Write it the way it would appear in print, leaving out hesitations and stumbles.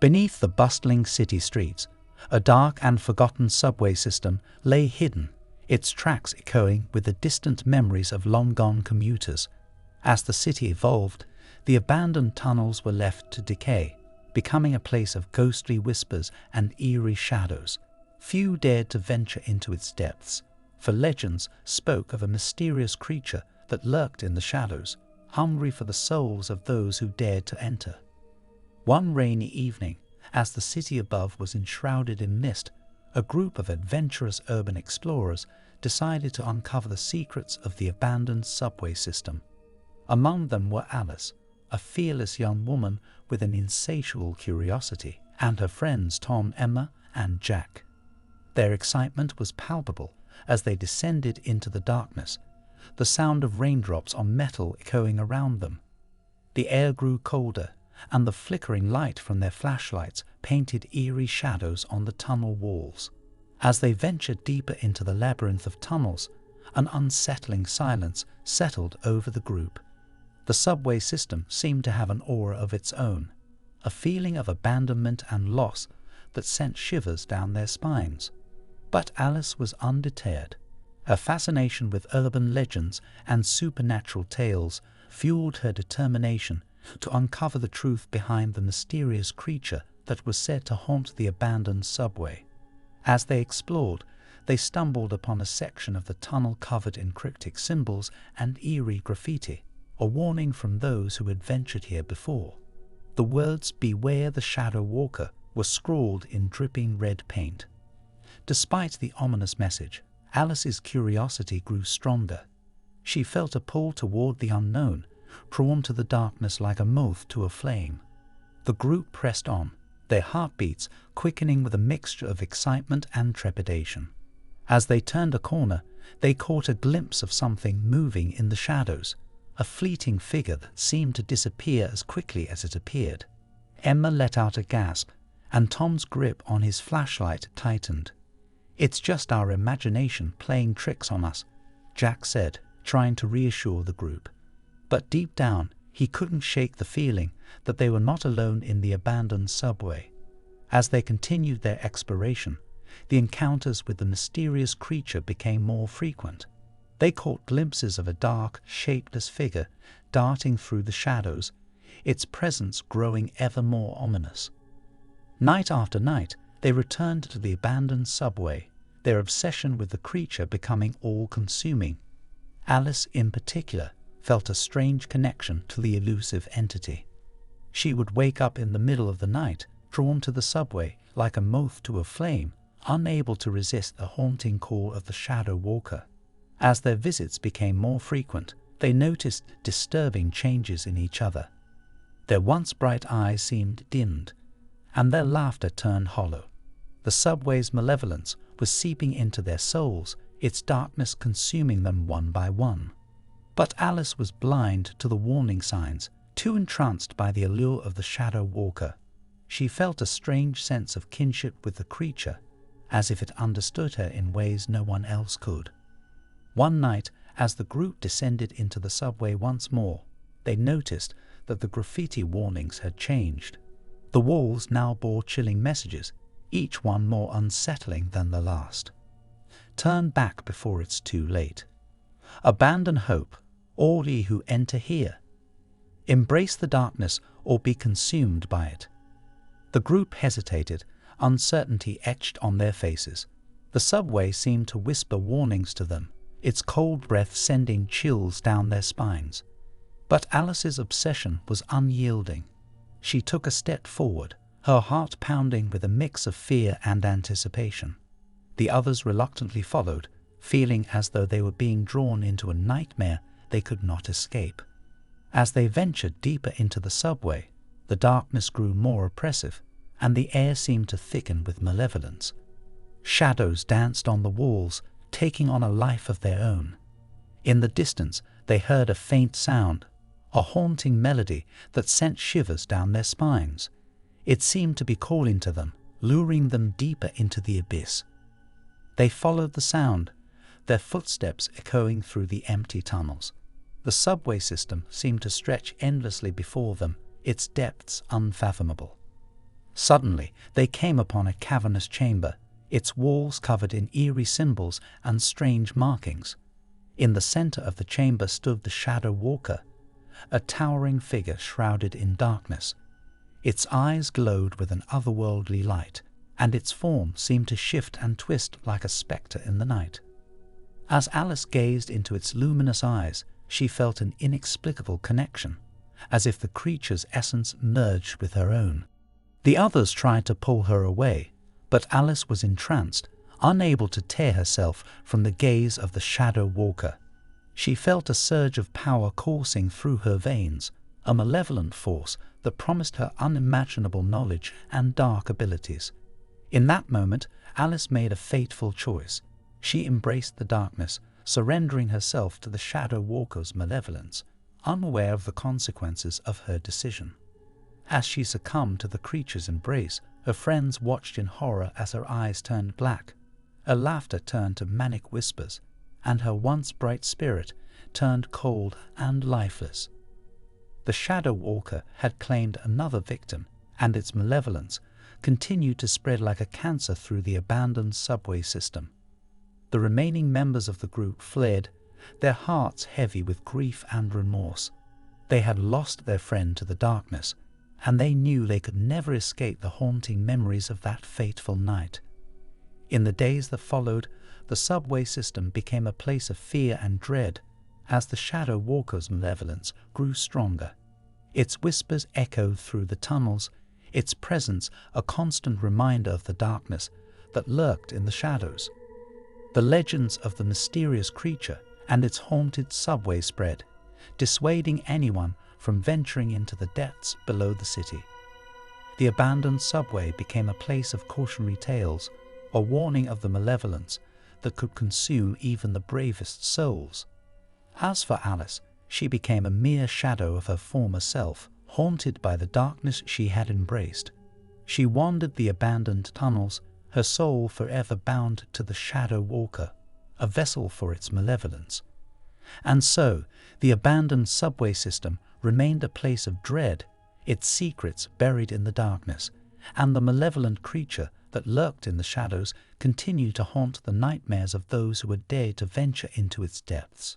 Beneath the bustling city streets, a dark and forgotten subway system lay hidden, its tracks echoing with the distant memories of long-gone commuters. As the city evolved, the abandoned tunnels were left to decay, becoming a place of ghostly whispers and eerie shadows. Few dared to venture into its depths, for legends spoke of a mysterious creature that lurked in the shadows, hungry for the souls of those who dared to enter. One rainy evening, as the city above was enshrouded in mist, a group of adventurous urban explorers decided to uncover the secrets of the abandoned subway system. Among them were Alice, a fearless young woman with an insatiable curiosity, and her friends Tom, Emma, and Jack. Their excitement was palpable as they descended into the darkness, the sound of raindrops on metal echoing around them. The air grew colder, and the flickering light from their flashlights painted eerie shadows on the tunnel walls. As they ventured deeper into the labyrinth of tunnels, an unsettling silence settled over the group. The subway system seemed to have an aura of its own, a feeling of abandonment and loss that sent shivers down their spines. But Alice was undeterred. Her fascination with urban legends and supernatural tales fueled her determination to uncover the truth behind the mysterious creature that was said to haunt the abandoned subway. As they explored, they stumbled upon a section of the tunnel covered in cryptic symbols and eerie graffiti, a warning from those who had ventured here before. The words "Beware the Shadow Walker" were scrawled in dripping red paint. Despite the ominous message, Alice's curiosity grew stronger. She felt a pull toward the unknown, drawn to the darkness like a moth to a flame. The group pressed on, their heartbeats quickening with a mixture of excitement and trepidation. As they turned a corner, they caught a glimpse of something moving in the shadows, a fleeting figure that seemed to disappear as quickly as it appeared. Emma let out a gasp, and Tom's grip on his flashlight tightened. "It's just our imagination playing tricks on us," Jack said, trying to reassure the group. But deep down, he couldn't shake the feeling that they were not alone in the abandoned subway. As they continued their exploration, the encounters with the mysterious creature became more frequent. They caught glimpses of a dark, shapeless figure darting through the shadows, its presence growing ever more ominous. Night after night, they returned to the abandoned subway, their obsession with the creature becoming all-consuming. Alice, in particular, felt a strange connection to the elusive entity. She would wake up in the middle of the night, drawn to the subway like a moth to a flame, unable to resist the haunting call of the Shadow Walker. As their visits became more frequent, they noticed disturbing changes in each other. Their once bright eyes seemed dimmed, and their laughter turned hollow. The subway's malevolence was seeping into their souls, its darkness consuming them one by one. But Alice was blind to the warning signs, too entranced by the allure of the Shadow Walker. She felt a strange sense of kinship with the creature, as if it understood her in ways no one else could. One night, as the group descended into the subway once more, they noticed that the graffiti warnings had changed. The walls now bore chilling messages, each one more unsettling than the last. "Turn back before it's too late. Abandon hope, all ye who enter here. Embrace the darkness or be consumed by it." The group hesitated, uncertainty etched on their faces. The subway seemed to whisper warnings to them, its cold breath sending chills down their spines. But Alice's obsession was unyielding. She took a step forward, her heart pounding with a mix of fear and anticipation. The others reluctantly followed, feeling as though they were being drawn into a nightmare they could not escape. As they ventured deeper into the subway, the darkness grew more oppressive, and the air seemed to thicken with malevolence. Shadows danced on the walls, taking on a life of their own. In the distance, they heard a faint sound, a haunting melody that sent shivers down their spines. It seemed to be calling to them, luring them deeper into the abyss. They followed the sound, their footsteps echoing through the empty tunnels. The subway system seemed to stretch endlessly before them, its depths unfathomable. Suddenly, they came upon a cavernous chamber, its walls covered in eerie symbols and strange markings. In the center of the chamber stood the Shadow Walker, a towering figure shrouded in darkness. Its eyes glowed with an otherworldly light, and its form seemed to shift and twist like a spectre in the night. As Alice gazed into its luminous eyes, she felt an inexplicable connection, as if the creature's essence merged with her own. The others tried to pull her away, but Alice was entranced, unable to tear herself from the gaze of the Shadow Walker. She felt a surge of power coursing through her veins, a malevolent force that promised her unimaginable knowledge and dark abilities. In that moment, Alice made a fateful choice. She embraced the darkness, surrendering herself to the Shadow Walker's malevolence, unaware of the consequences of her decision. As she succumbed to the creature's embrace, her friends watched in horror as her eyes turned black. Her laughter turned to manic whispers, and her once bright spirit turned cold and lifeless. The Shadow Walker had claimed another victim, and its malevolence continued to spread like a cancer through the abandoned subway system. The remaining members of the group fled, their hearts heavy with grief and remorse. They had lost their friend to the darkness, and they knew they could never escape the haunting memories of that fateful night. In the days that followed, the subway system became a place of fear and dread as the Shadow Walker's malevolence grew stronger. Its whispers echoed through the tunnels, its presence a constant reminder of the darkness that lurked in the shadows. The legends of the mysterious creature and its haunted subway spread, dissuading anyone from venturing into the depths below the city. The abandoned subway became a place of cautionary tales, a warning of the malevolence that could consume even the bravest souls. As for Alice, she became a mere shadow of her former self, haunted by the darkness she had embraced. She wandered the abandoned tunnels, her soul forever bound to the Shadow Walker, a vessel for its malevolence. And so, the abandoned subway system remained a place of dread, its secrets buried in the darkness, and the malevolent creature that lurked in the shadows continued to haunt the nightmares of those who had dared to venture into its depths.